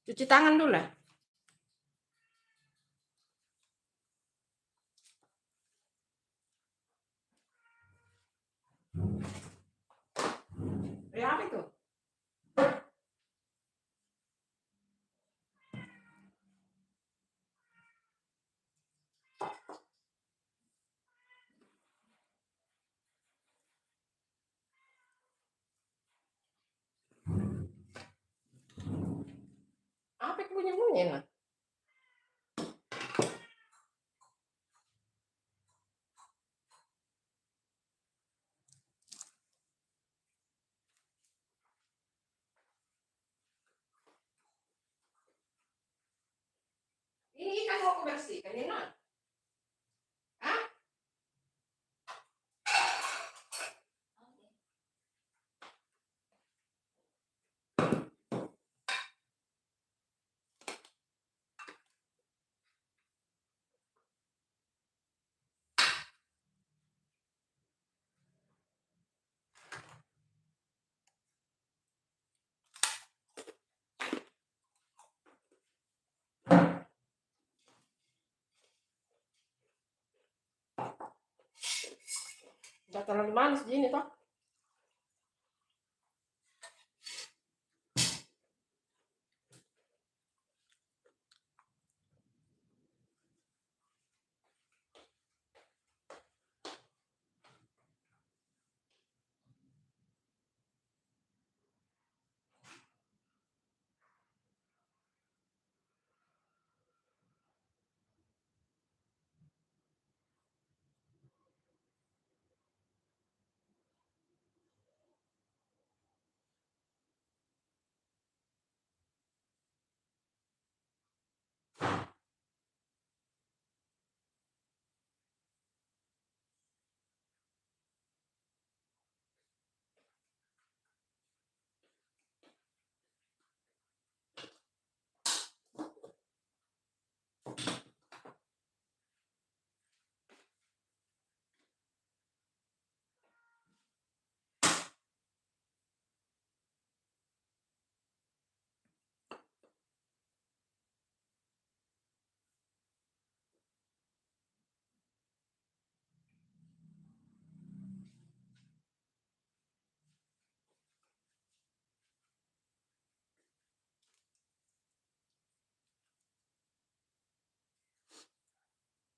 Cuci tangan dulu lah. Apa itu? Apa yang bunyi-bunyi nah? Ini kan mau aku bersihkan ini nah. Hah? Udah terlalu manis gini toh.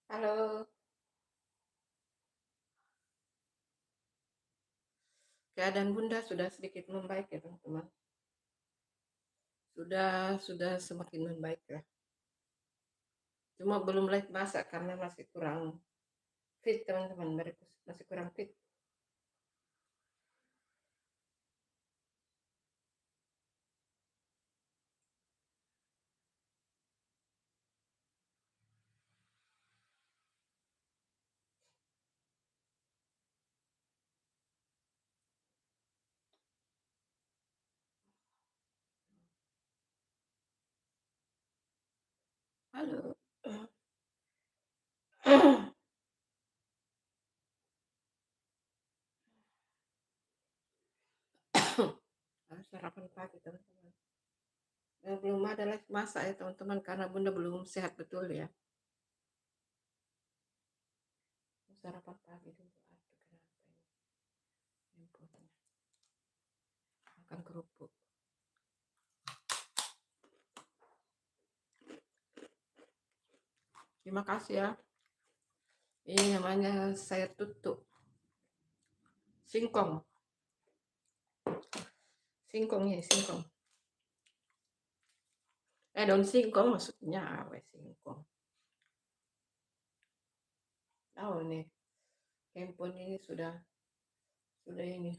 Halo. Keadaan Bunda sudah sedikit membaik ya teman-teman. Sudah semakin membaik ya. Cuma belum lanjut masak karena masih kurang fit teman-teman, masih kurang fit. Halo. Sarapan pagi teman-teman. Belum ada lagi masak ya teman-teman karena Bunda belum sehat betul ya. Sarapan pagi dulu. Aduh, kenapa ini? Handphonenya. Makan kerupuk. Terima kasih ya. Ini namanya sayur tutuk. Singkong. Singkong ya, singkong. Daun singkong maksudnya apa singkong? Tahu nih. Handphone ini sudah ini.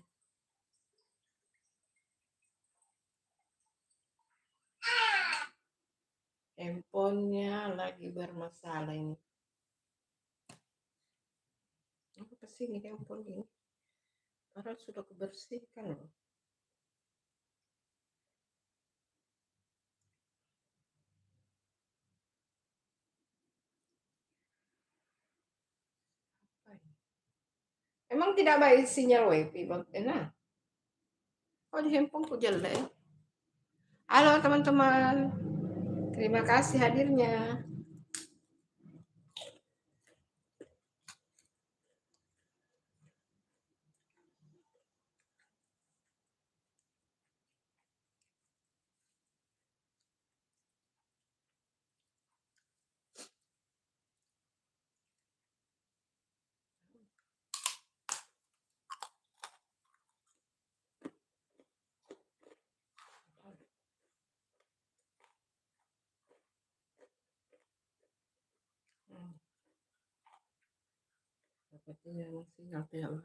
Handphonenya lagi bermasalah ini. Apa sih ini handphone ini? Padahal sudah kebersihkan loh. Apa ini? Emang tidak baik sinyal wifi bang? Nah, kok di handphoneku jelek? Halo teman-teman. Terima kasih hadirnya. Sepertinya sinyal tidak.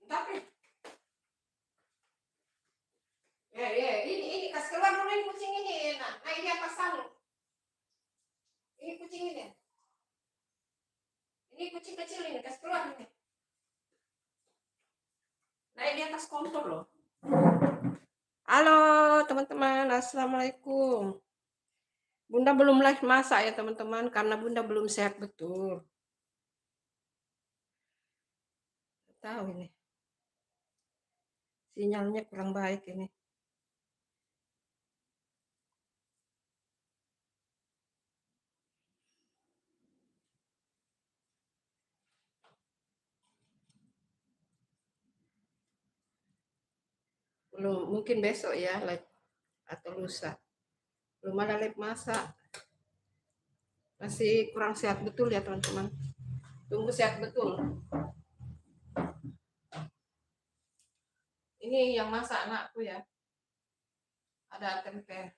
Tapi ya, ini kasih keluar dulu ini kucing ini. Nah, naik di atas sana. Ini kucing ini. Ini kucing kecil ini, kasih keluar ini. Naik di atas kompor loh. Halo teman-teman, assalamualaikum. Bunda belum live masak ya teman-teman, karena Bunda belum sehat betul. Tahu ini. Sinyalnya kurang baik ini. Belum, mungkin besok ya live atau lusa. Belum ada live masak. Masih kurang sehat betul ya teman-teman. Tunggu sehat betul. Ini yang masak anakku ya. Ada tempe.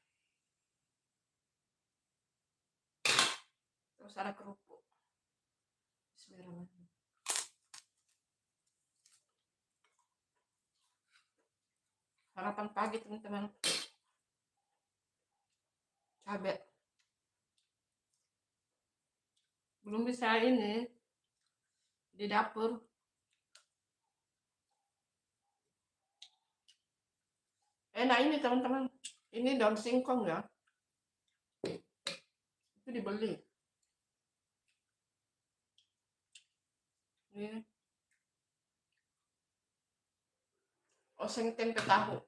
harus ada kerupuk. Bismillahirrahmanirrahim. Sarapan pagi teman-teman, cabai. Belum bisa ini di dapur. Enak ini teman-teman, ini daun singkong ya, itu dibeli. Ini oseng tempe tahu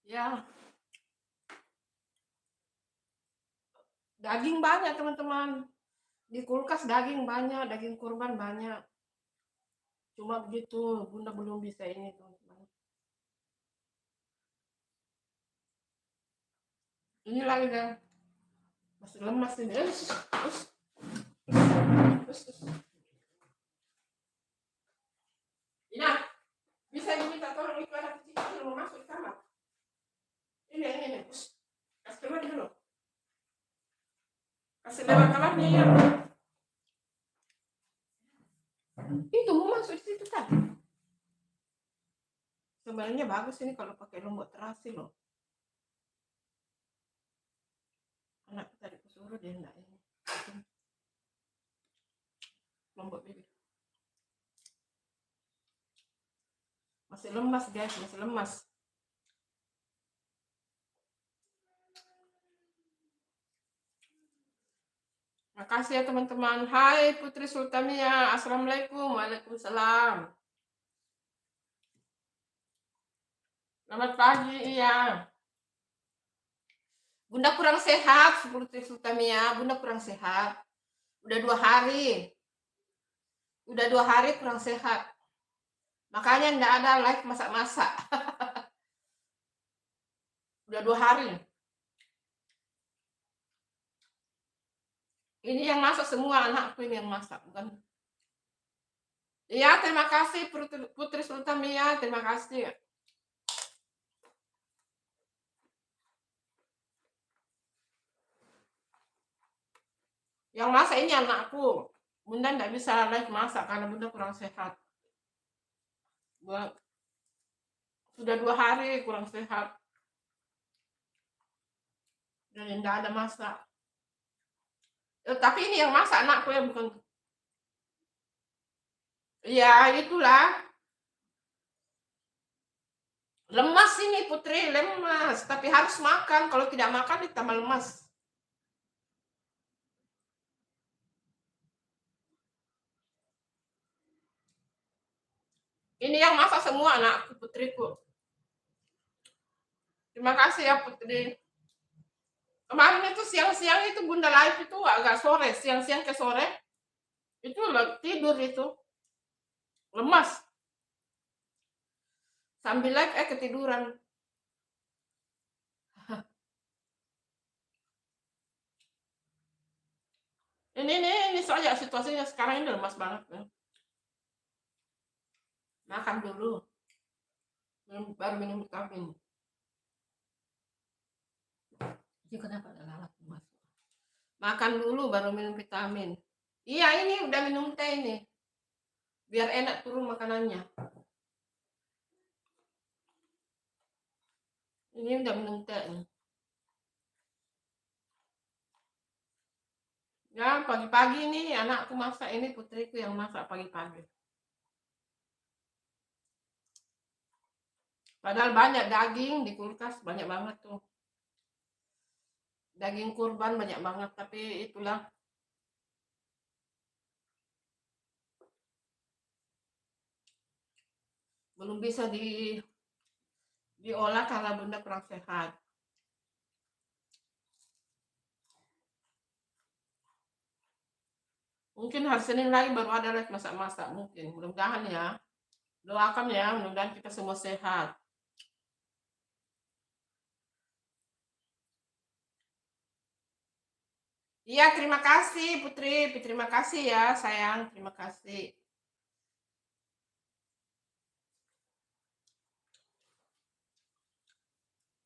ya. Daging banyak teman-teman, di kulkas daging banyak, daging kurban banyak. Cuma begitu, bunda belum bisa ini teman-teman. Ini lagi kan masih lemas ini. Ina, bisa diminta tolong itu anak kecil mau masuk di kamar. Ini. Kasih keluar dulu. Kasih lewat kamarnya ya. Itu mau masuk di situ kan. Sebenarnya bagus ini kalau pakai lombok terasi loh. Anak kita disuruh dia enggak ini. Lombok bibir. Masih lemas guys, masih lemas. Makasih ya teman-teman. Hai Putri Sultania, assalamualaikum. Waalaikumsalam. Selamat pagi, iya. Bunda kurang sehat, Putri Sultania. Bunda kurang sehat. Udah 2 hari. Udah 2 hari kurang sehat. Makanya enggak ada live masak-masak. Udah 2 hari. Ini yang masak semua anakku ini yang masak, bukan. Iya, terima kasih Putri Sultania, terima kasih. Yang masak ini anakku. Bunda enggak bisa live masak karena Bunda kurang sehat. Sudah 2 hari kurang sehat. Dan enggak ada masak. Tapi ini yang masak anakku ya, bukan. Iya, itulah. Lemas ini Putri, lemas. Tapi harus makan, kalau tidak makan ditambah lemas. Ini yang masak semua anakku, putriku. Terima kasih ya Putri. Kemarin itu siang-siang itu Bunda live itu agak sore, siang-siang ke sore. Itu tidur itu. Lemas. Sambil live ketiduran. Ini saja situasinya sekarang ini lemas banget ya. Makan dulu. Baru minum vitamin. Ini kenapa ada lalat mas? Makan dulu baru minum vitamin. Iya, ini udah minum teh ini. Biar enak turun makanannya. Ini udah minum teh. Ya, pagi-pagi nih anakku masak, ini putriku yang masak pagi-pagi. Padahal banyak daging di kulkas, banyak banget tuh. Daging kurban banyak banget, tapi itulah. Belum bisa diolah karena Bunda kurang sehat. Mungkin hari Senin lagi baru ada live masak-masak mungkin. Mudah-mudahan ya. Doakan ya, mudah-mudahan kita semua sehat. Iya, terima kasih Putri. Terima kasih ya, sayang. Terima kasih.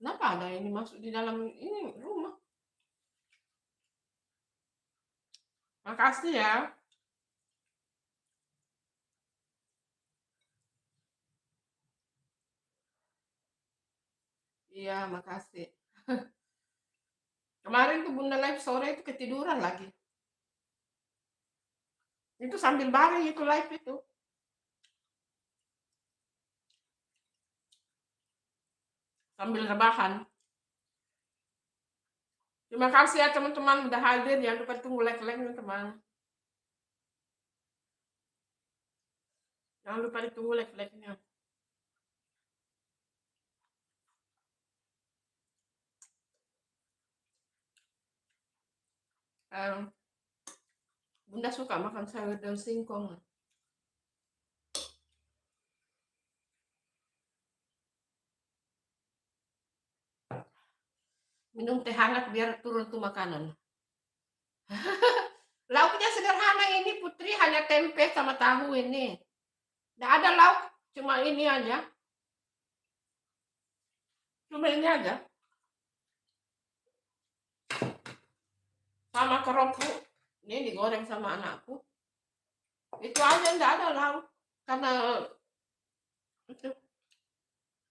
Kenapa ada ini masuk di dalam ini rumah? Makasih ya. Iya, makasih. Kemarin tuh Bunda live sore itu ketiduran lagi. Itu sambil baring itu live itu. Sambil rebahan. Terima kasih ya teman-teman udah hadir. Jangan lupa tunggu like-like teman-teman. Jangan lupa ditunggu like-like-nya. Bunda suka makan sayur daun singkong. Minum teh hangat biar turun tuh makanan. Lauknya sederhana ini Putri, hanya tempe sama tahu ini. Nggak ada lauk, cuma ini aja. Cuma ini aja. Sama keropok. Ini digoreng sama anakku. Itu aja, nggak ada lauk. Karena itu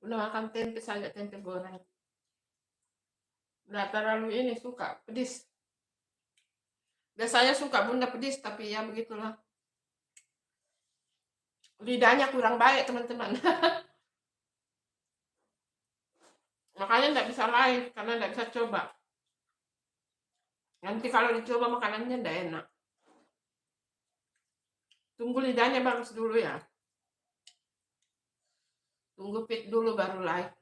udah makan tempe saja, tempe goreng. Nggak terlalu ini suka pedis. Biasanya suka Bunda pedis, tapi ya begitulah. Lidahnya kurang baik teman-teman. Makanya nggak bisa live karena nggak bisa coba. Nanti kalau dicoba makanannya nggak enak. Tunggu lidahnya bagus dulu ya. Tunggu fit dulu baru live.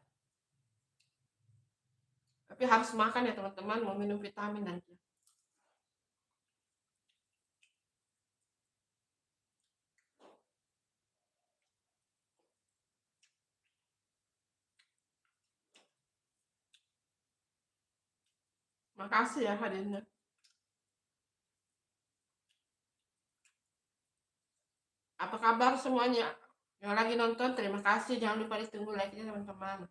Tapi harus makan ya teman-teman, mau minum vitamin nanti. Makasih ya hadirnya. Apa kabar semuanya? Yang lagi nonton, terima kasih. Jangan lupa ditunggu like-nya teman-teman.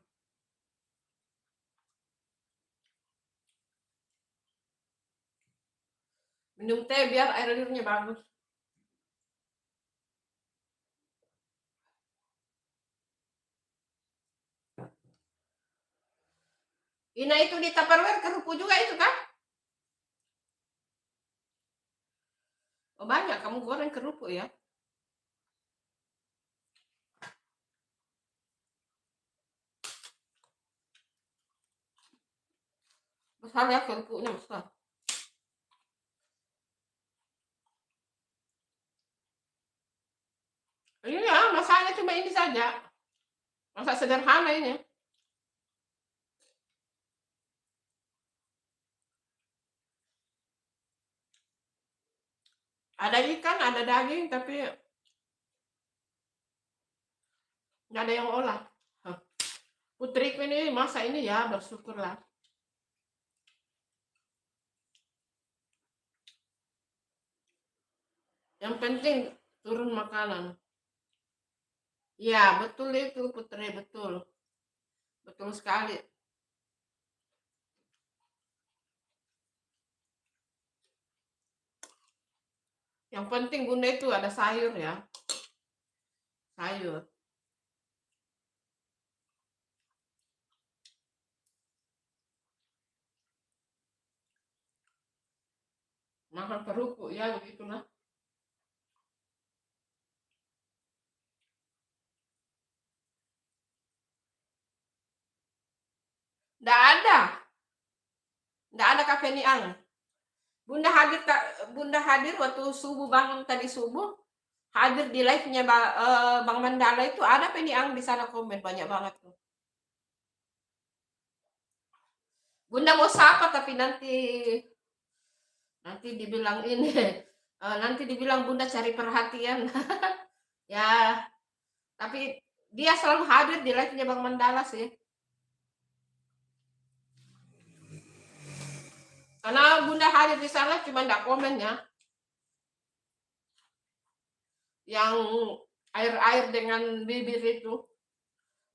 Minum teh biar air liurnya bagus. Ina itu di Tupperware kerupuk juga itu kan? Oh banyak kamu goreng kerupuk ya? Besar ya kerupuknya besar. Iya, masaknya cuma ini saja. Masak sederhana ini. Ada ikan, ada daging, tapi nggak ada yang olah. Putriku ini masa ini ya bersyukurlah. Yang penting turun makanan. Ya betul itu Putri, betul. Betul sekali. Yang penting Bunda itu ada sayur ya. Sayur. Makan kerupuk ya begitulah. Nggak ada. Nggak ada kafe Niang. Bunda hadir waktu subuh, bangun tadi subuh. Hadir di live-nya Bang Mandala itu ada Peniang di sana, komen banyak banget tuh. Bunda mau sapa tapi nanti dibilang ini nanti dibilang Bunda cari perhatian. Ya, tapi dia selalu hadir di live-nya Bang Mandala sih. Karena Bunda hadir di sana cuma nggak komen ya. Yang air-air dengan bibir itu.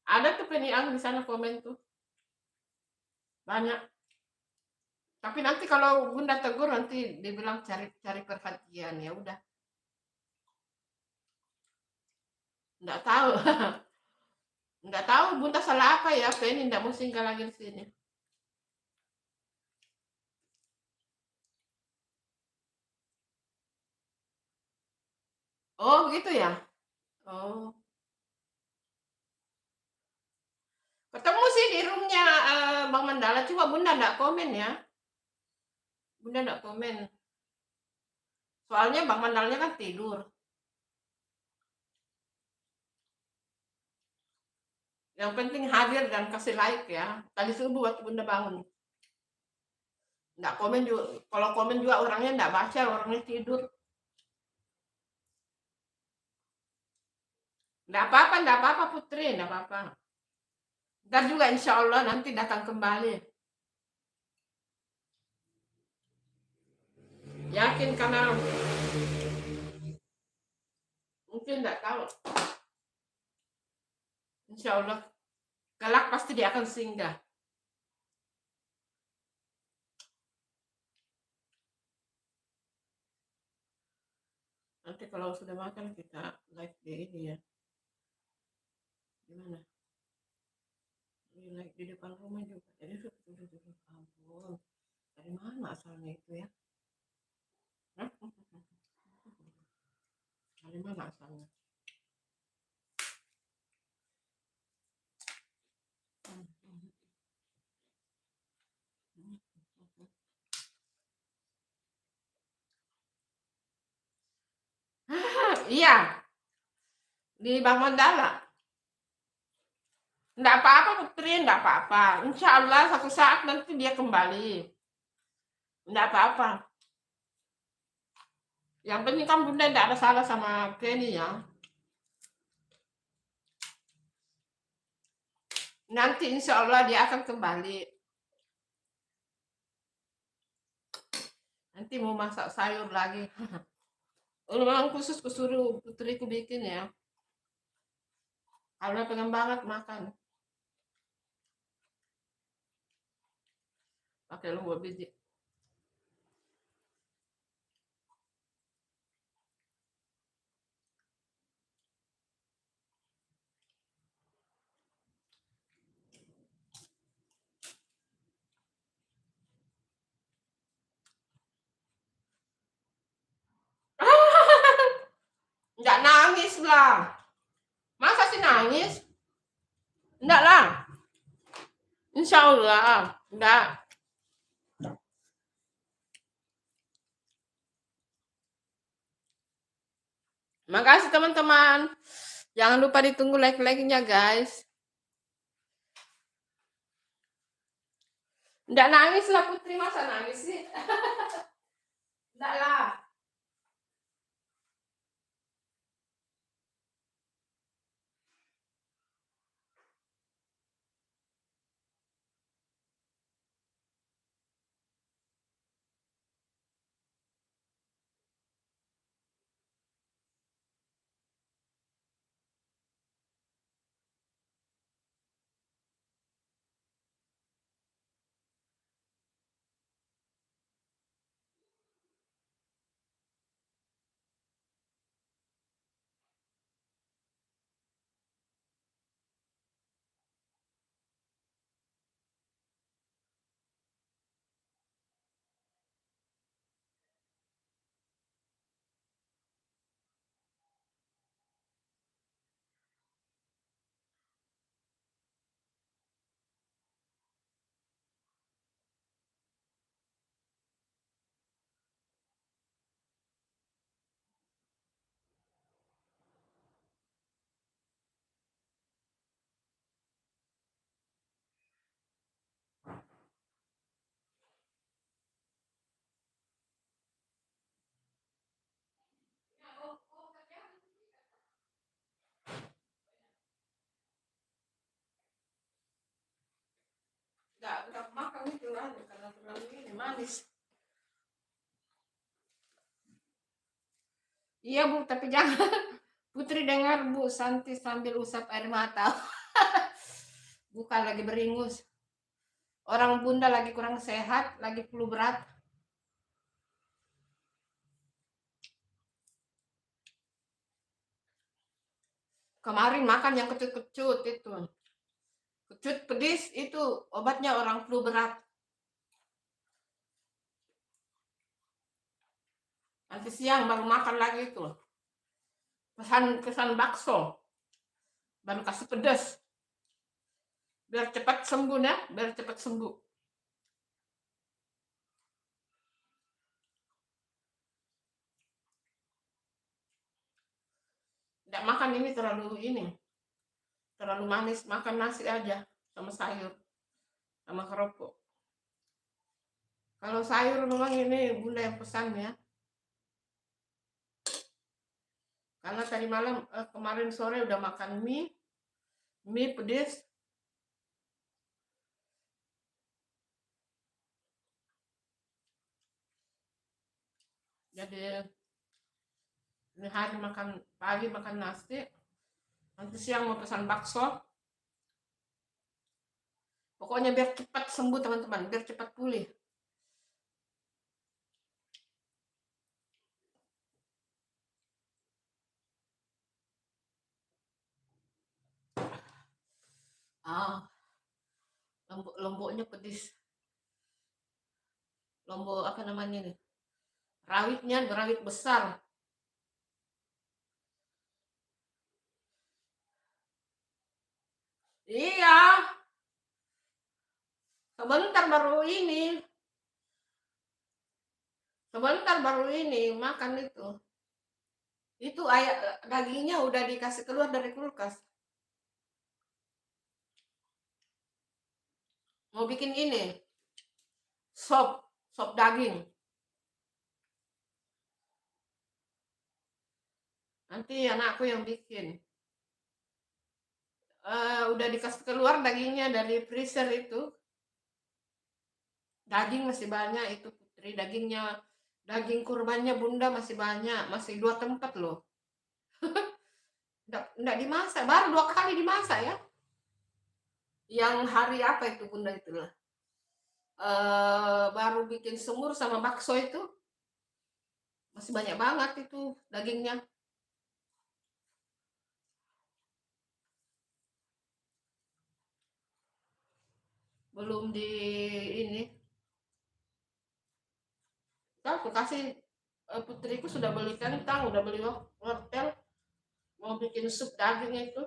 Ada tuh Peniang di sana komen tuh. Banyak. Tapi nanti kalau Bunda tegur nanti dibilang cari perhatian, ya udah, nggak tahu. Nggak tahu Bunda salah apa ya, Penny nggak mau singgah lagi di sini. Oh, gitu ya? Oh, ketemu sih di roomnya Bang Mandala, cuma Bunda nggak komen ya. Bunda nggak komen. Soalnya Bang Mandalanya kan tidur. Yang penting hadir dan kasih like ya. Tadi subuh waktu Bunda bangun. Nggak komen juga. Kalau komen juga orangnya nggak baca, orangnya tidur. Nggak apa-apa Putri, nggak apa-apa. Dan juga insya Allah nanti datang kembali. Yakin karena mungkin nggak tahu. Insya Allah kelak pasti dia akan singgah. Nanti kalau sudah makan kita live di ini ya. Gimana? Di live di depan rumah juga. Jadi sudah ampun. Dari mana asalnya itu ya? Hah? Dari mana asalnya? Iya, di Bang Mandala. Nggak apa-apa Putri, nggak apa-apa. Insya Allah satu saat nanti dia kembali. Nggak apa-apa. Yang penting kan Bunda nggak ada salah sama Kenny ya. Nanti insya Allah dia akan kembali. Nanti mau masak sayur lagi. Memang khusus kusuruh putriku bikin ya. Karena pengen banget makan. Pakai lombok biji. Nggak nangis lah. Masa sih nangis? Enggak lah. Insya Allah. Enggak. Makasih teman-teman. Jangan lupa ditunggu like-like-nya guys. Enggak nangis lah Putri, masa nangis sih? Enggak lah. Enggak makan itu lah karena terlalu ini manis. Iya Bu, tapi jangan. Putri dengar Bu, Santi sambil usap air mata. Bukan lagi beringus. Orang bunda lagi kurang sehat, lagi flu berat. Kemarin makan yang kecut-kecut itu. Kecut pedis itu obatnya orang flu berat. Nanti siang baru makan lagi itu. Pesan bakso. Baru kasih pedas. Biar cepat sembuh ya, biar cepat sembuh. Tidak makan ini terlalu manis, makan nasi aja sama sayur, sama kerupuk. Kalau sayur memang ini bunda yang pesan ya. Karena tadi malam, kemarin sore udah makan mie pedes. Jadi ini hari makan pagi makan nasi, nanti siang mau pesan bakso. Pokoknya biar cepat sembuh teman-teman, biar cepat pulih. Lomboknya pedis. Lombok apa namanya nih? Rawitnya rawit besar. Iya, sebentar baru ini. Sebentar baru ini makan itu. Itu dagingnya udah dikasih keluar dari kulkas. Mau bikin ini, sop daging. Nanti anakku yang bikin. Udah dikasih keluar dagingnya dari freezer itu. Daging masih banyak itu Putri, daging kurbannya bunda masih banyak, masih 2 tempat loh. Nggak dimasak, baru 2 kali dimasak ya. Yang hari apa itu bunda itulah. Baru bikin semur sama bakso itu. Masih banyak banget itu dagingnya. Belum di ini. Aku kasih putriku sudah beli kentang, udah beli wortel, mau bikin sup daging itu.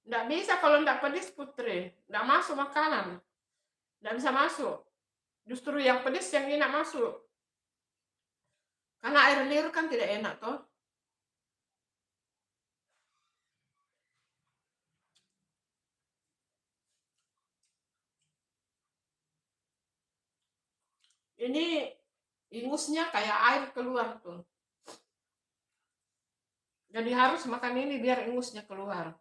Nggak bisa kalau nggak pedis Putri, nggak masuk makanan, nggak bisa masuk. Justru yang pedis yang enak masuk. Karena air liur kan tidak enak toh. Ini ingusnya kayak air keluar tuh. Jadi harus makan ini biar ingusnya keluar.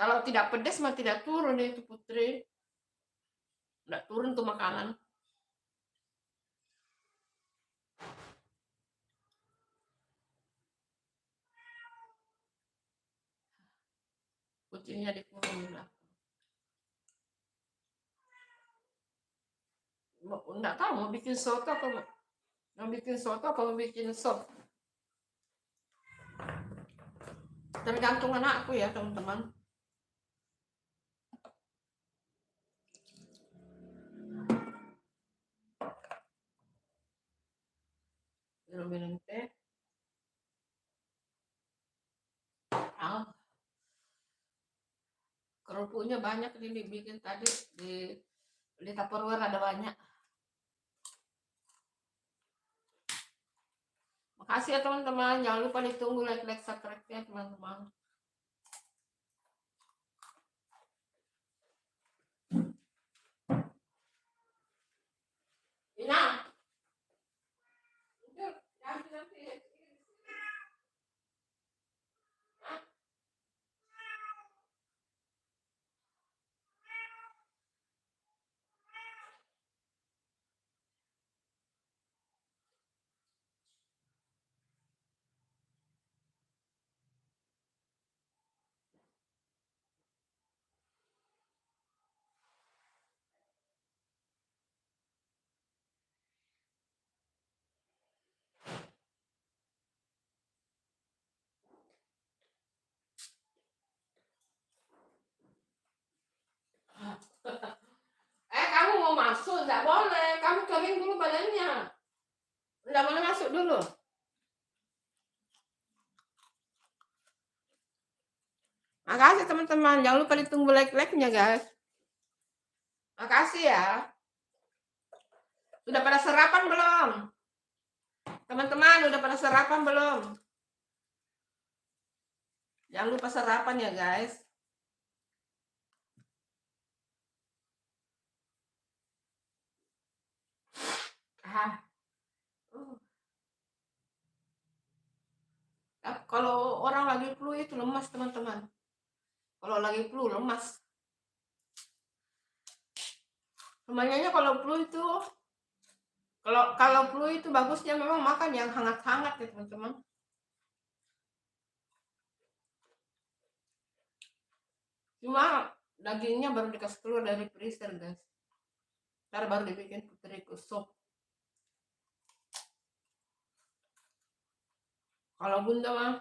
Kalau tidak pedas mah tidak turun itu Putri. Nggak turun tuh makanan. Kucingnya dikurung lah. Nggak tahu mau bikin soto apa mau bikin sop. Tergantung anakku ya teman-teman. Minum teh. Kerupuknya banyak ini bikin tadi di Tupperware ada banyak. Makasih ya teman-teman, jangan lupa ditunggu like subscribe-nya teman-teman. Ina, nanti. dulu. Makasih teman-teman, jangan lupa ditunggu like-nya guys. Makasih ya. Sudah pada sarapan belum? Teman-teman, udah pada sarapan belum? Jangan lupa sarapan ya guys. Kalau orang lagi flu itu lemas teman-teman. Kalau lagi flu lemas. Semuanya kalau flu itu kalau flu itu bagusnya memang makan yang hangat-hangat ya teman-teman. Cuma dagingnya baru dikasih keluar dari freezer guys. Ntar baru dibikin puteriku sop. Kalau bunda mah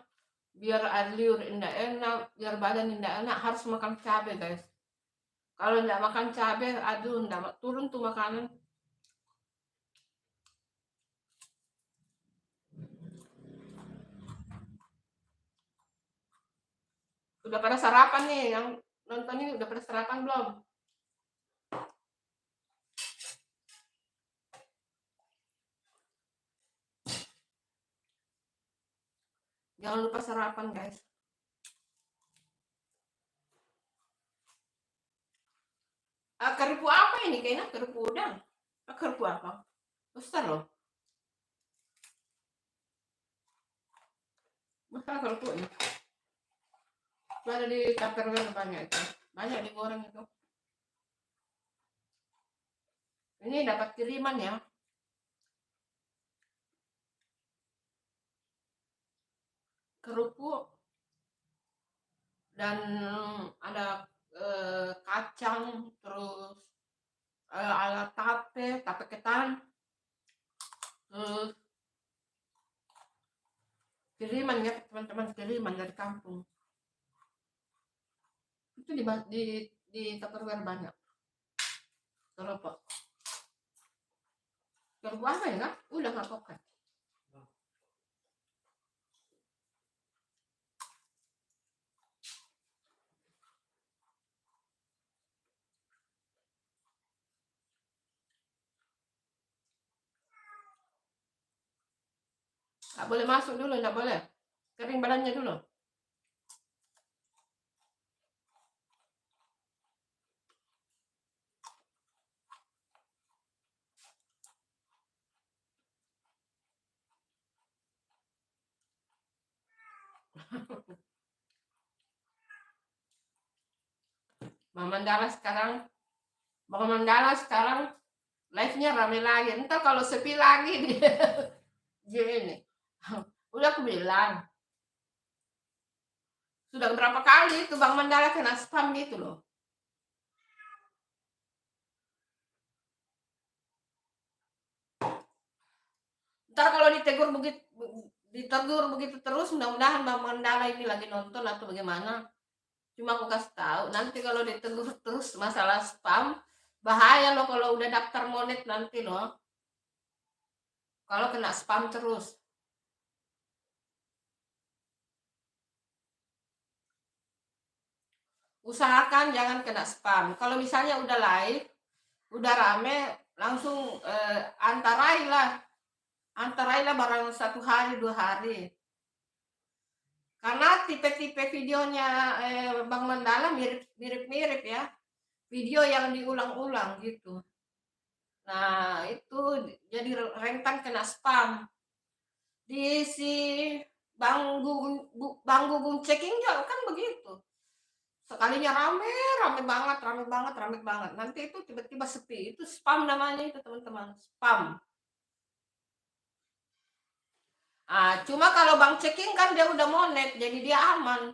biar liur indah enak, biar badan indah enak harus makan cabai guys. Kalau nggak makan cabai, aduh nggak turun tuh makanan. Udah pada sarapan nih, yang nonton ini udah pada sarapan belum? Jangan lupa sarapan guys. Kerupuk apa ini? Kayaknya kerupuk udang. Kerupuk apa? Besar loh. Besar kerupuk ini. Itu ada di Tupperware banyak itu. Banyak digoreng itu. Ini dapat kiriman ya. Kerupuk dan ada kacang, terus ala tape ketan, terus kiriman ya teman-teman, kiriman dari kampung. Itu di Tupperware banyak. Kerupuk. Kerupuk apa ya kan? Udah nggak pokat. Nggak boleh masuk dulu, nggak boleh. Kering badannya dulu. Bang Mandala sekarang live-nya rame lagi. Entar kalau sepi lagi dia gini. Udah aku bilang. Sudah berapa kali itu Bang Mandala kena spam gitu loh. Ntar kalau ditegur begitu terus, mudah-mudahan Bang Mandala ini lagi nonton atau bagaimana. Cuma aku kasih tahu, nanti kalau ditegur terus masalah spam, bahaya loh kalau udah daftar monet nanti loh. Kalau kena spam terus. Usahakan jangan kena spam. Kalau misalnya udah live, udah rame, langsung antarailah barang 1 hari 2 hari. Karena tipe-tipe videonya Bang Mandala mirip-mirip ya. Video yang diulang-ulang gitu. Nah, itu jadi rentan kena spam. Di si Bang Gugum Ceking juga kan begitu. Sekalinya rame banget. Nanti itu tiba-tiba sepi. Itu spam namanya itu teman-teman. Spam. Cuma kalau Bang Ceking kan dia udah monet, jadi dia aman.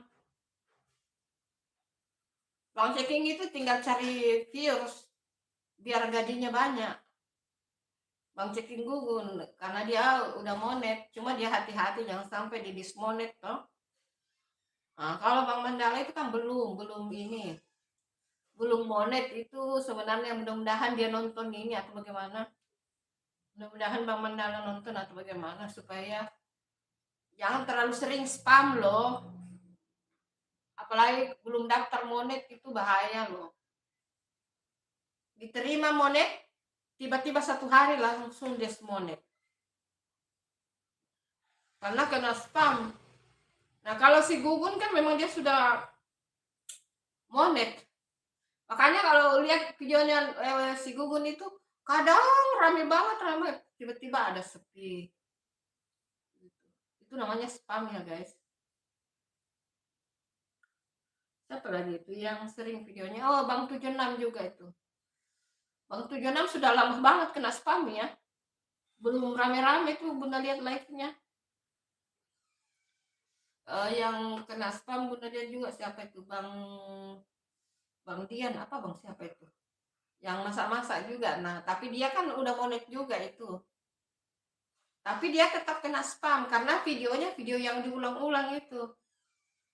Bang Ceking itu tinggal cari views biar gajinya banyak. Bang Ceking Gugun karena dia udah monet, cuma dia hati-hati jangan sampai di dismonet toh. Kalau Bang Mandala itu kan belum ini. Belum monet itu sebenarnya, mudah-mudahan dia nonton ini atau bagaimana. Mudah-mudahan Bang Mandala nonton atau bagaimana supaya jangan terlalu sering spam loh. Apalagi belum daftar monet itu bahaya loh. Diterima monet, tiba-tiba 1 hari langsung monet. Karena kena spam. Nah kalau si Gugun kan memang dia sudah monet. Makanya kalau lihat videonya si Gugun itu kadang rame banget, tiba-tiba ada sepi. Itu namanya spam ya guys. Siapa lagi itu yang sering videonya? Oh, Bang 76 juga itu. Bang 76 sudah lama banget kena spam ya. Belum rame-rame tuh Bunda lihat live-nya. Yang kena spam Bunda lihat juga siapa itu? Bang Dian apa Bang siapa itu? Yang masak-masak juga. Nah, tapi dia kan udah monet juga itu. Tapi dia tetap kena spam karena videonya video yang diulang-ulang itu.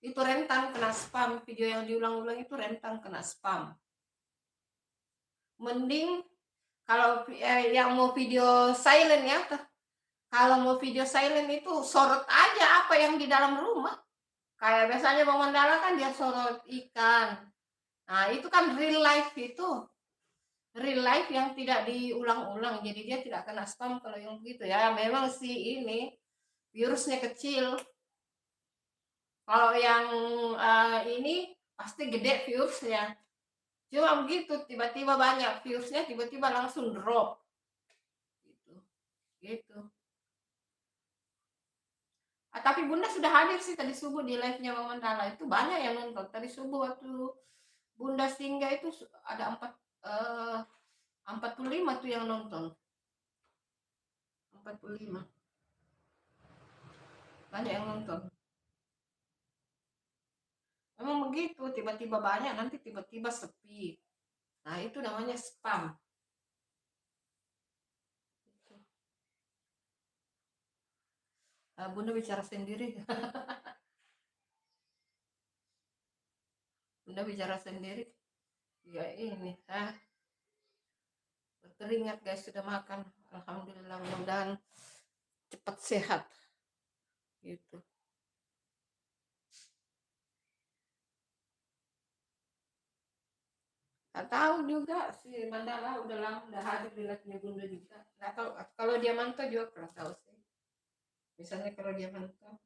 Itu rentan kena spam, video yang diulang-ulang itu rentan kena spam. Mending kalau yang mau video silent ya, kalau mau video silent itu sorot aja apa yang di dalam rumah. Kayak biasanya Bang Mandala kan dia sorot ikan. Nah, itu kan real life itu. Real life yang tidak diulang-ulang. Jadi dia tidak kena spam kalau yang begitu ya. Memang sih ini virusnya kecil. Kalau yang ini pasti gede viewsnya. Cuma begitu, tiba-tiba banyak viewsnya, tiba-tiba langsung drop. Gitu. Gitu. Tapi Bunda sudah hadir sih tadi subuh di live-nya Bang Mandala. Itu banyak yang nonton. Tadi subuh waktu Bunda singgah itu ada 45 tuh yang nonton. 45. Banyak yang nonton. Memang begitu, tiba-tiba banyak, nanti tiba-tiba sepi. Nah, itu namanya spam. Bunda bicara sendiri. Bunda bicara sendiri. Ya ini, berkeringat guys, sudah makan. Alhamdulillah, mudah-mudahan cepat sehat. Gitu. Nggak tahu juga si Mandala udah lama udah hadir di live Bunda juga. Nggak tahu kalau dia mantau juga kurang tahu sih. Misalnya kalau dia mantau.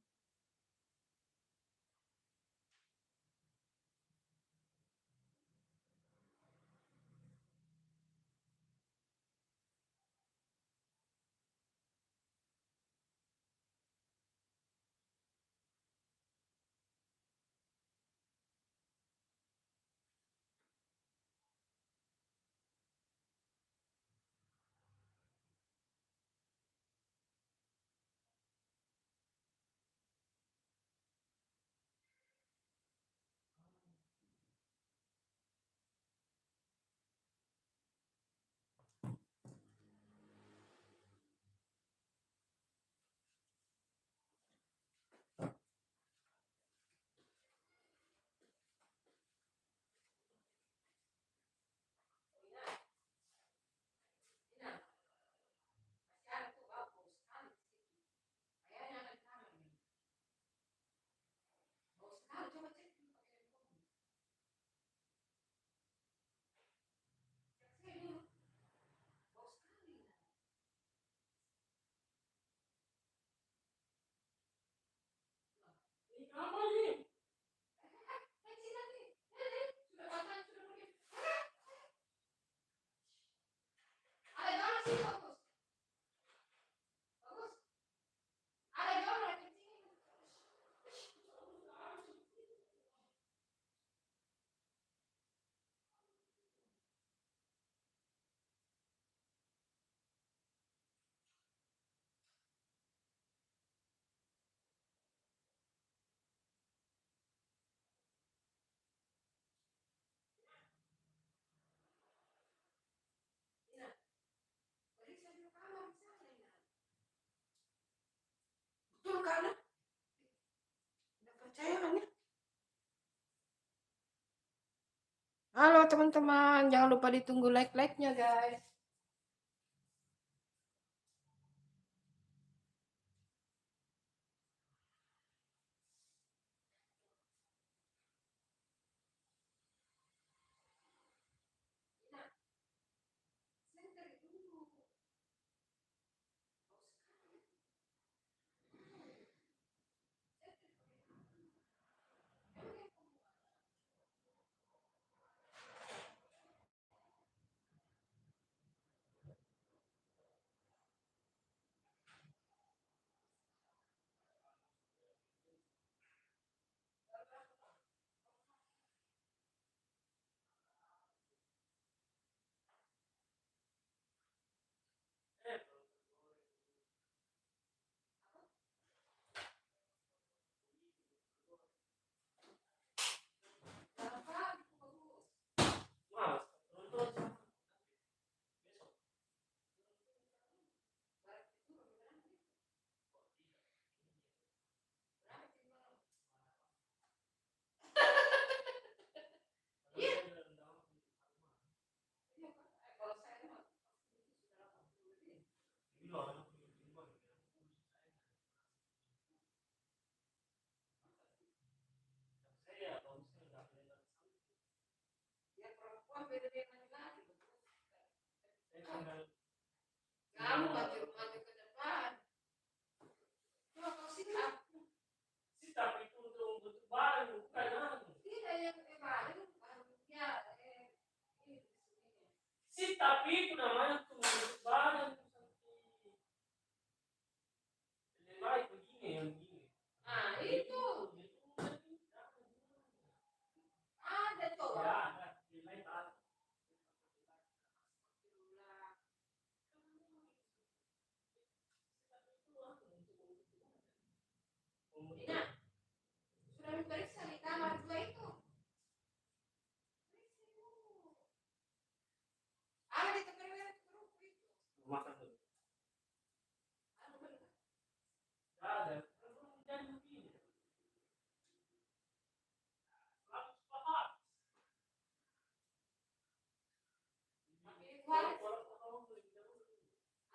Betul kan? Udah percaya kan ya? Halo teman-teman, jangan lupa ditunggu like-like-nya guys. Ya perempuan beda-beda lagi. Kamu maju maju ke depan. Coba kau sikap. Tidak yang baru ya ini. Ah itu ada coba. Ina, sudah diperiksa di kamar dua itu. Ada di tempat itu.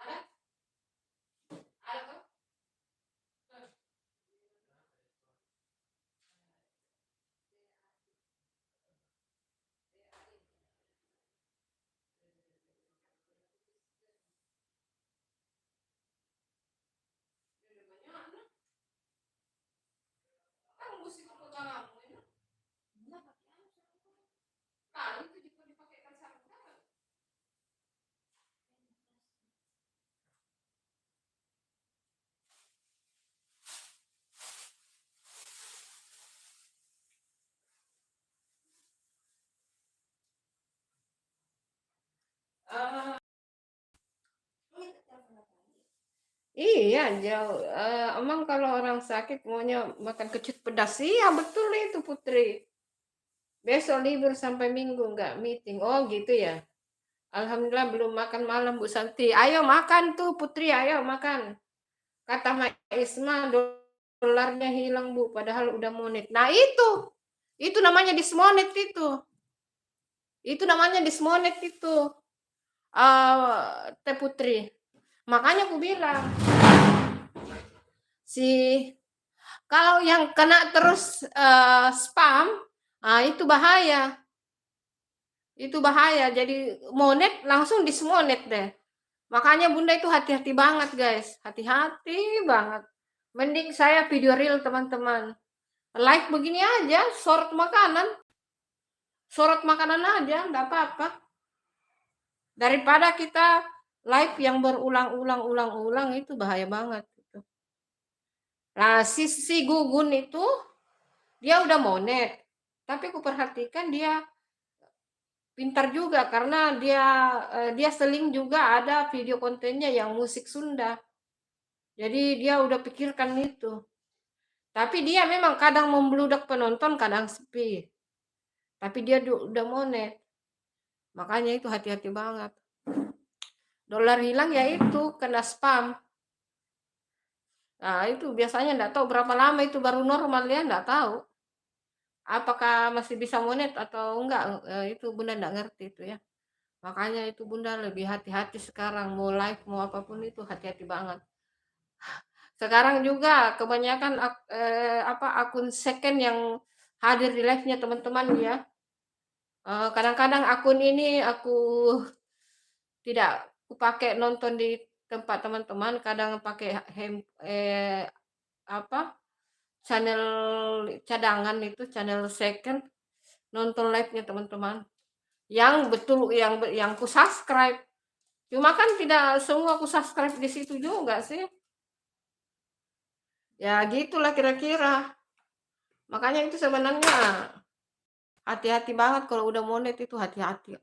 Ada? Ada kok? Kan musik pegang kamu ini. Nah, itu juga dipakaikan sarung tangan. Ah, iya, jauh. Emang kalau orang sakit maunya makan kecut pedas. Iya, betul itu Putri. Besok libur sampai Minggu nggak meeting. Oh gitu ya. Alhamdulillah belum makan malam Bu Santi. Ayo makan tuh Putri, ayo makan. Kata Mak Isma dolarnya hilang Bu, padahal udah monet. Nah itu namanya dismonet itu. Itu namanya dismonet itu. Teh Putri. Makanya aku bilang si kalau yang kena terus spam, itu bahaya. Itu bahaya. Jadi monet langsung dismonet deh. Makanya Bunda itu hati-hati banget, guys. Hati-hati banget. Mending saya video real, teman-teman. Like begini aja, sorot makanan. Sorot makanan aja, enggak apa-apa. Daripada kita live yang berulang-ulang itu bahaya banget. Nah, si Gugun itu dia udah monet. Tapi aku perhatikan dia pintar juga karena dia seling juga ada video kontennya yang musik Sunda. Jadi dia udah pikirkan itu. Tapi dia memang kadang membludak penonton, kadang sepi. Tapi dia udah monet. Makanya itu hati-hati banget. Dolar hilang ya itu kena spam. Nah, itu biasanya enggak tahu berapa lama itu baru normal ya, enggak tahu. Apakah masih bisa monet atau enggak, itu Bunda enggak ngerti itu ya. Makanya itu Bunda lebih hati-hati sekarang, mau live mau apapun itu hati-hati banget. Sekarang juga kebanyakan akun second yang hadir di live-nya teman-teman ya. Kadang-kadang akun ini aku tidak kupakai nonton di tempat teman-teman, kadang pakai apa channel cadangan itu channel second nonton live-nya teman-teman. Yang betul yang ku subscribe. Cuma kan tidak semua aku subscribe di situ juga sih. Ya gitulah kira-kira. Makanya itu sebenarnya hati-hati banget kalau udah monet itu hati-hati.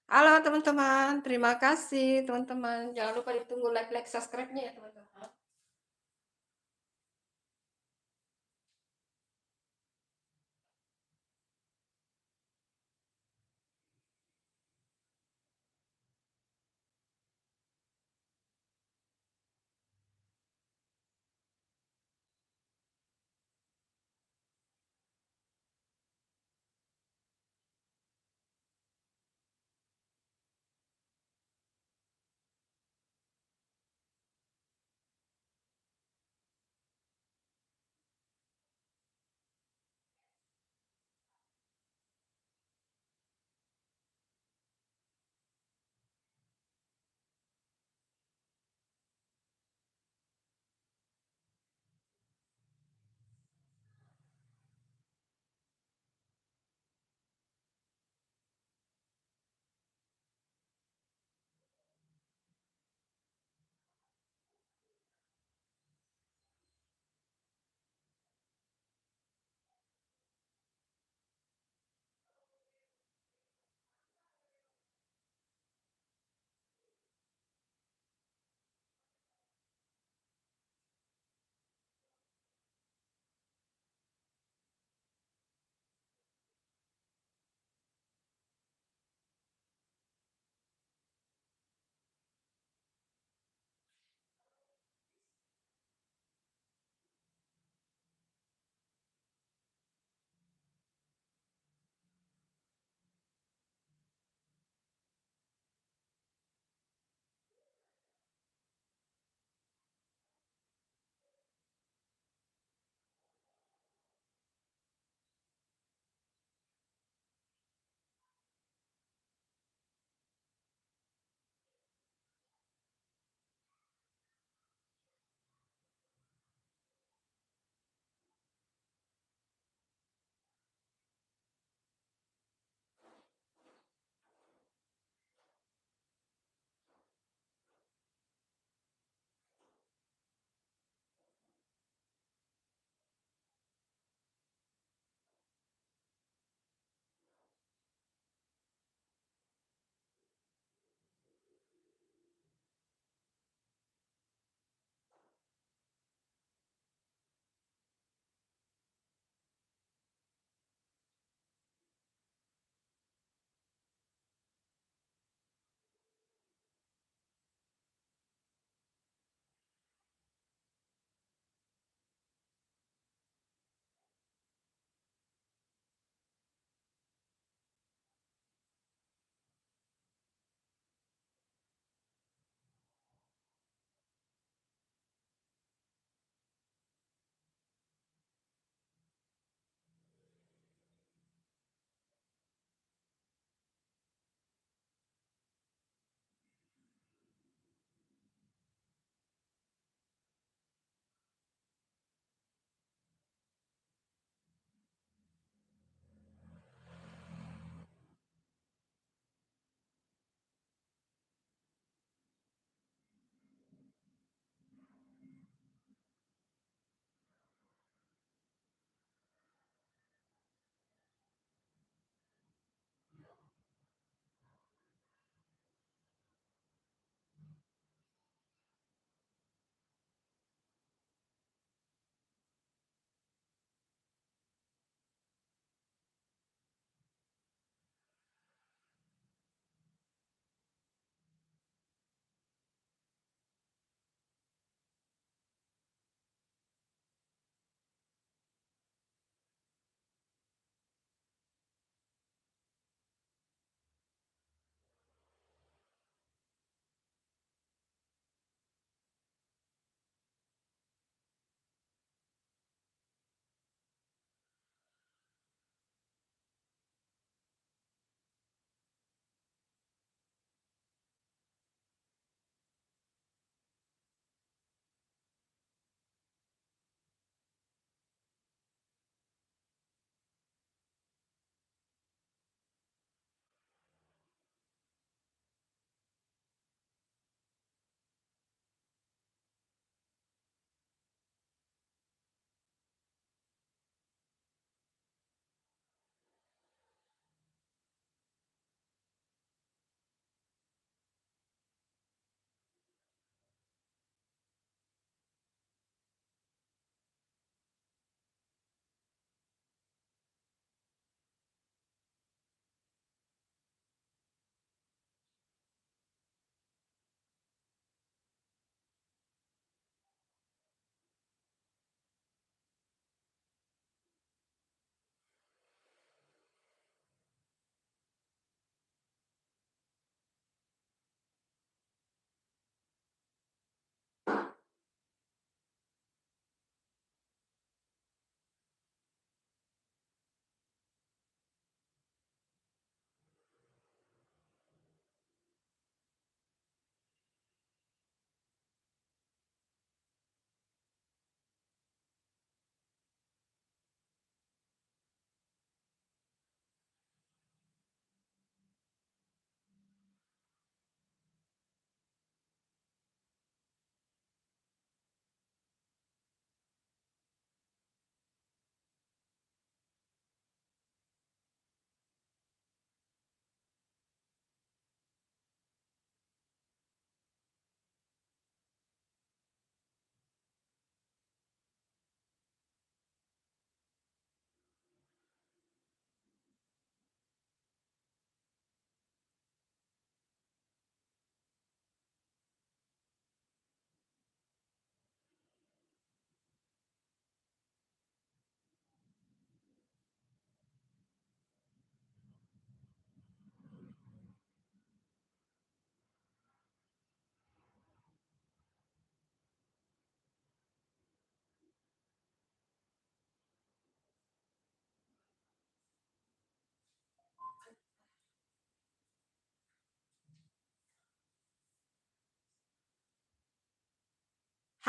Halo teman-teman, terima kasih teman-teman. Jangan lupa ditunggu like, subscribe-nya ya teman-teman.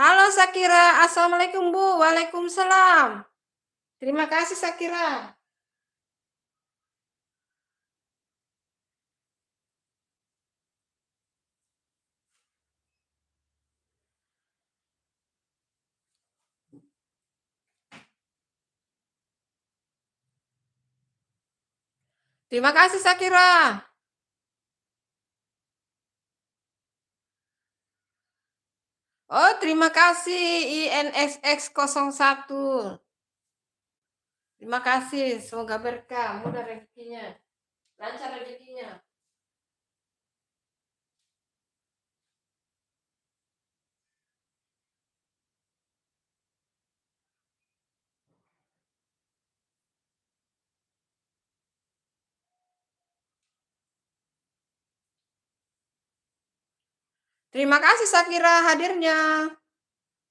Halo Sakira, assalamualaikum Bu. Waalaikumsalam. Terima kasih Sakira. Terima kasih Sakira. Oh, terima kasih INSX01. Terima kasih, semoga berkah, mudah rezekinya, lancar rezekinya. Terima kasih Sakira hadirnya.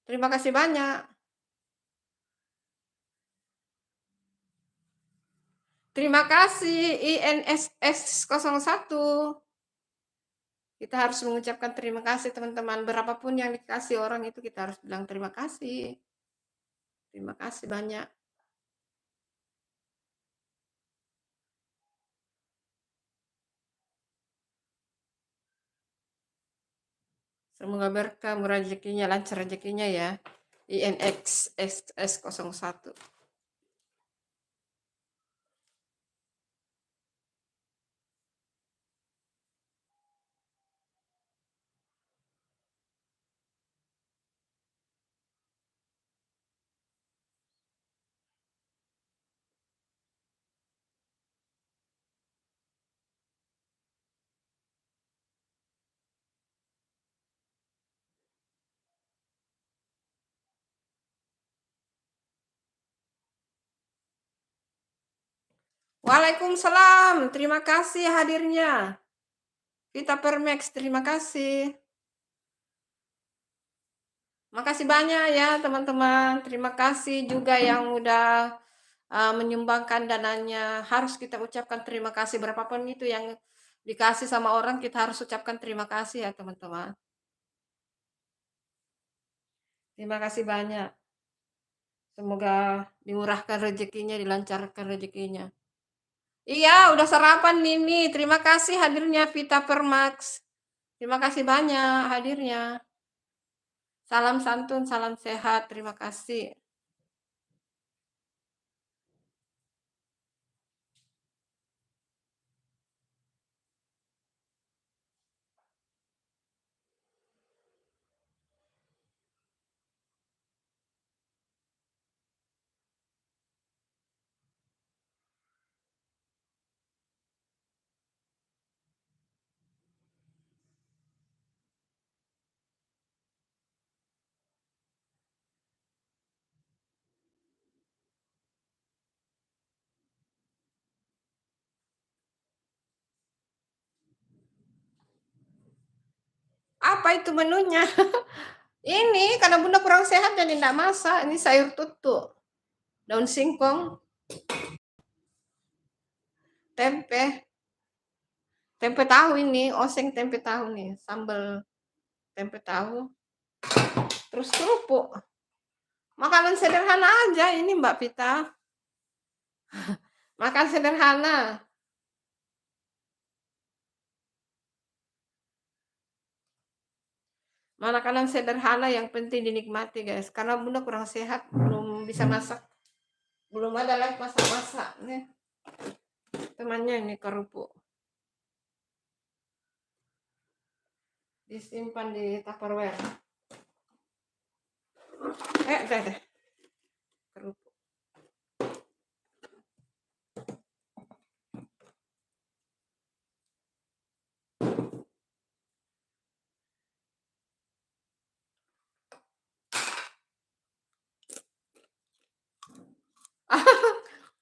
Terima kasih banyak. Terima kasih INSX01. Kita harus mengucapkan terima kasih teman-teman. Berapapun yang dikasih orang itu kita harus bilang terima kasih. Terima kasih banyak. Semoga berkah, murah rezekinya, lancar rezekinya ya. INXS01. Waalaikumsalam. Terima kasih hadirnya. Vita Permax, terima kasih. Makasih banyak ya teman-teman. Terima kasih juga yang udah menyumbangkan dananya. Harus kita ucapkan terima kasih berapapun itu yang dikasih sama orang, kita harus ucapkan terima kasih ya teman-teman. Terima kasih banyak. Semoga dimurahkan rezekinya, dilancarkan rezekinya. Iya, udah sarapan Mimi. Terima kasih hadirnya Vita Permax. Terima kasih banyak hadirnya. Salam santun, salam sehat. Terima kasih. Apa itu menunya? Ini karena Bunda kurang sehat jadi enggak masak. Ini sayur tutu, daun singkong, tempe, tempe tahu ini, oseng tempe tahu nih, sambal tempe tahu, terus kerupuk. Makanan sederhana aja ini Mbak Vita. Makan sederhana. Makanan sederhana yang penting dinikmati guys. Karena Bunda kurang sehat, belum bisa masak. Belum ada lagi masak-masak nih. Temannya ini kerupuk. Disimpan di Tupperware. Deh. Kerupuk.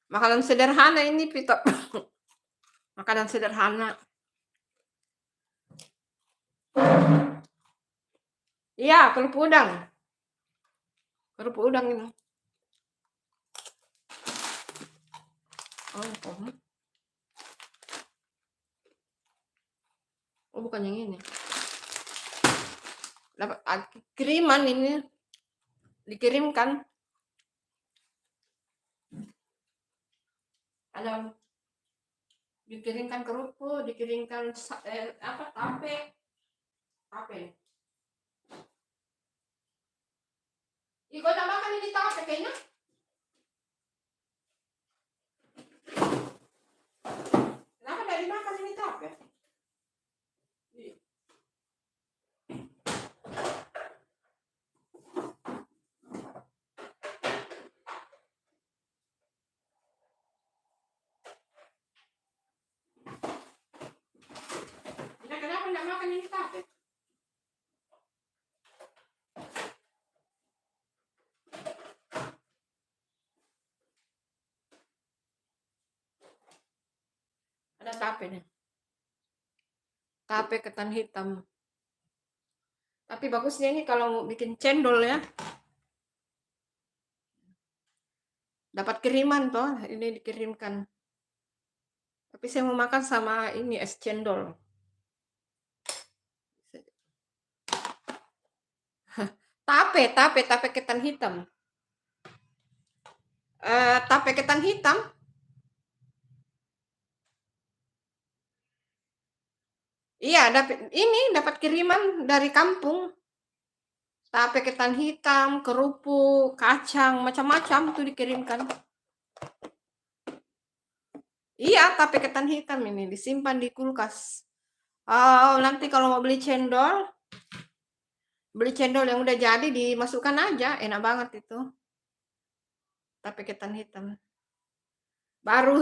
Makanan sederhana ini Vita. Makanan sederhana. Iya, kerupuk udang. Kerupuk udang ini. Oh, bukan yang ini. Dapat kiriman ini. dikirimkan. Ada dikirimkan kerupuk, dikirimkan apa tape, tape. Ih, kau nak makan ini tape kayaknya? Kenapa tidak dimakan ini tape? Ih. Kenapa tidak makan ini tape? Ada tape nih. Tape ketan hitam. Tapi bagusnya ini kalau mau bikin cendol ya. Dapat kiriman toh, ini dikirimkan. Tapi saya mau makan sama ini es cendol. Tape ketan hitam. Tape ketan hitam. Iya, dapat kiriman dari kampung. Tape ketan hitam, kerupuk, kacang, macam-macam tuh dikirimkan. Iya, tape ketan hitam ini disimpan di kulkas. Oh, nanti kalau mau beli cendol yang udah jadi dimasukkan aja, enak banget itu. Tape ketan hitam. Baru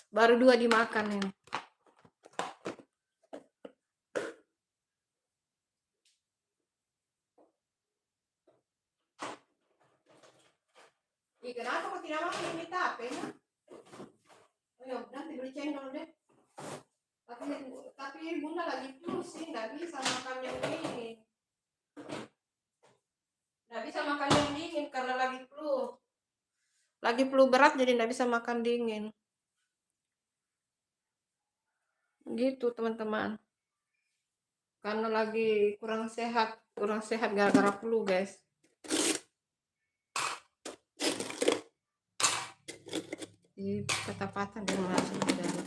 baru 2 dimakan ini. Ih, kenapa kok tidak makan ini tape ya? Ayo, nanti beli cendol deh. Tapi bunda lagi flu sih, nggak bisa makan yang ini. Nggak bisa makan yang dingin karena lagi flu. Lagi flu berat jadi nggak bisa makan dingin. Gitu teman-teman. Karena lagi kurang sehat gara-gara flu guys. Di patah-patah di masuk ke dalam.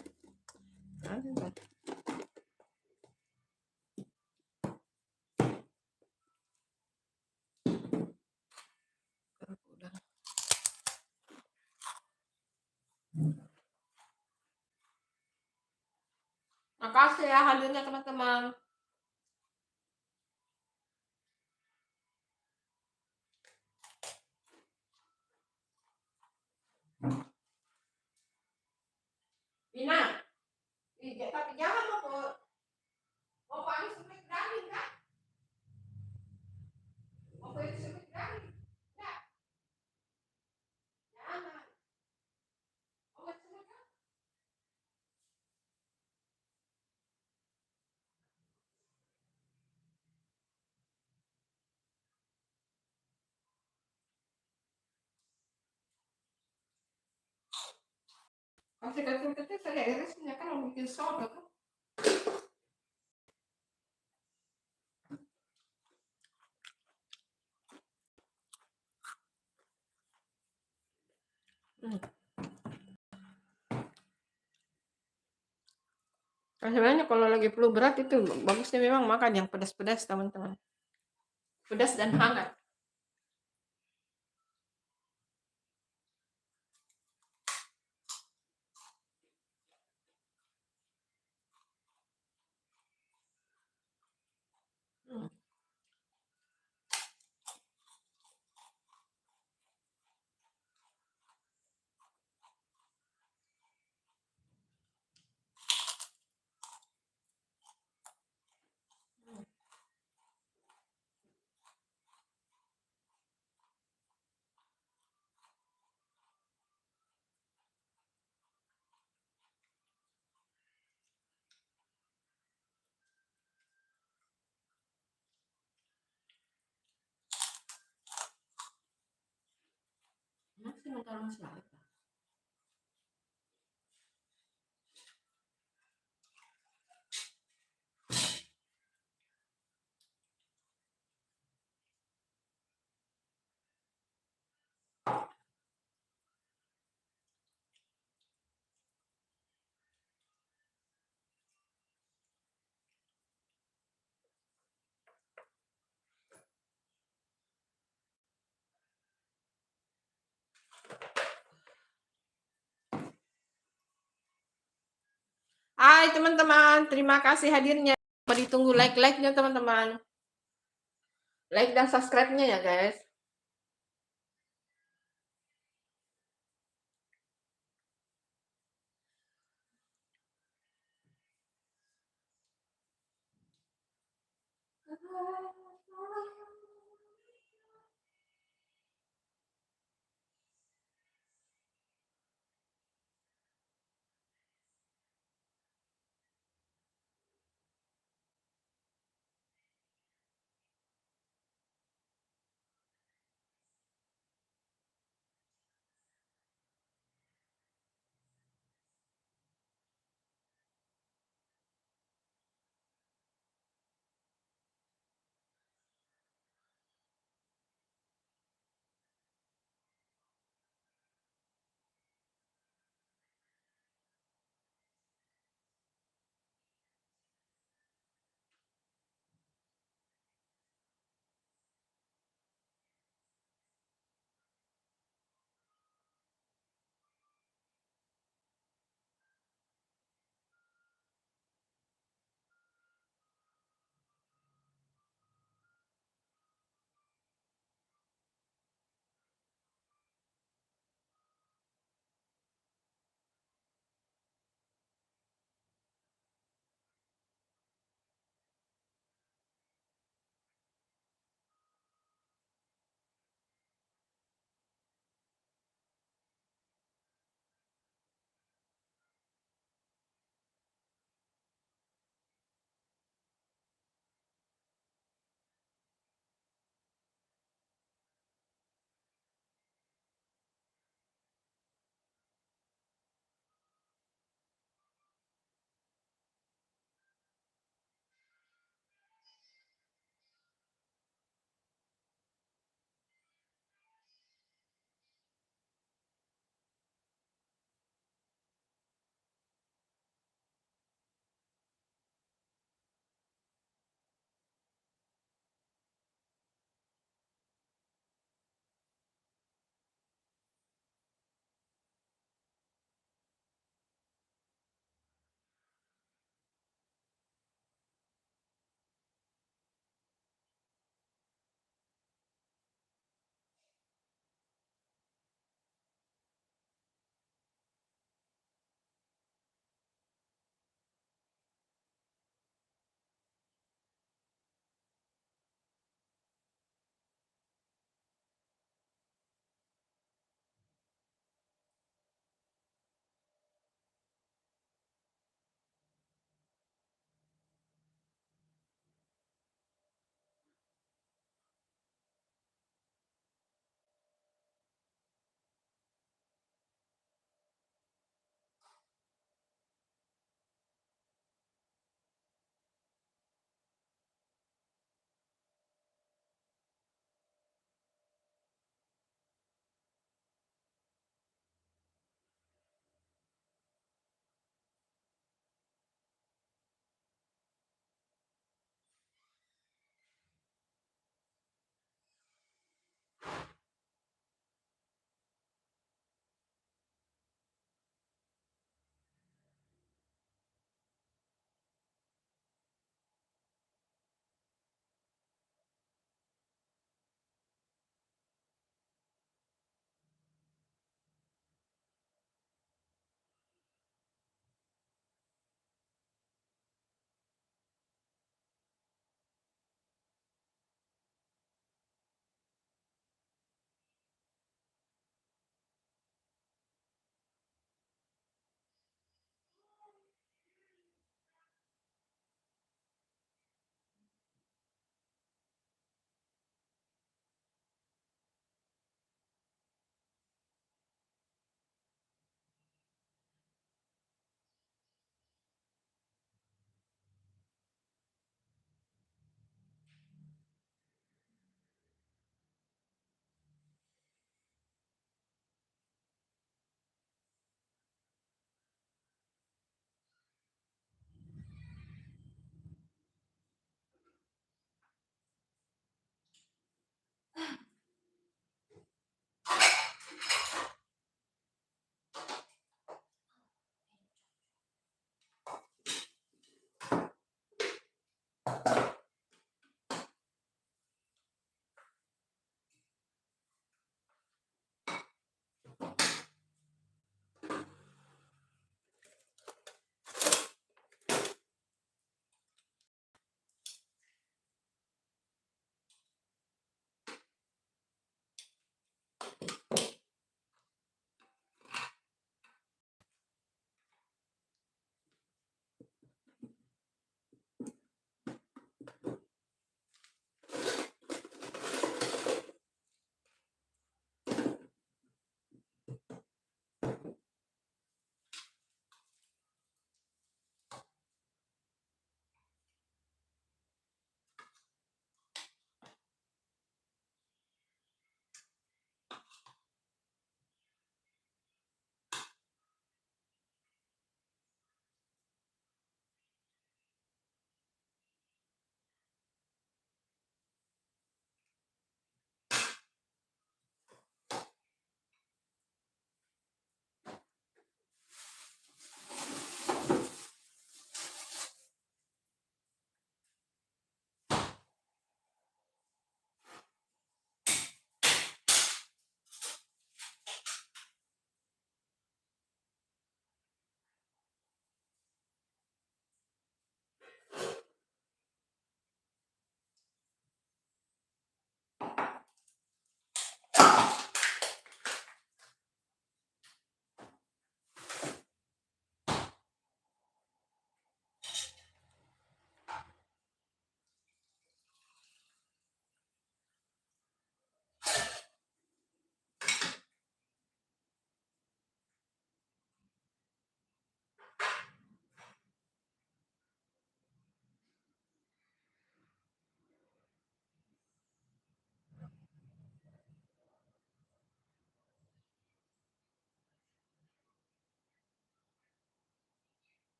Makasih ya hadirnya teman-teman. Ina, tapi jangan mau paling sempat daging kan? Mau paling sempat daging? Ya, jangan. Mau paling sempat daging? Kasih kecil-kecil saya irisnya kan mau bikin soda kan? Sebenarnya kalau lagi flu berat itu bagusnya memang makan yang pedas-pedas teman-teman. Pedas dan hangat. Masih taruh masalah. Hai teman-teman, terima kasih hadirnya. Ditunggu like-like-nya teman-teman. Like dan subscribe-nya ya guys.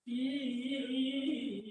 hilang.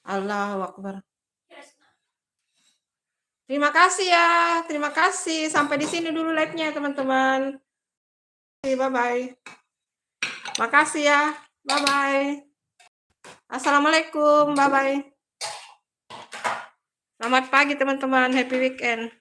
Allahu Akbar. Terima kasih ya, terima kasih. Sampai di sini dulu live-nya teman-teman. Bye-bye. Makasih ya, bye-bye. Assalamualaikum, bye-bye. Selamat pagi teman-teman, happy weekend.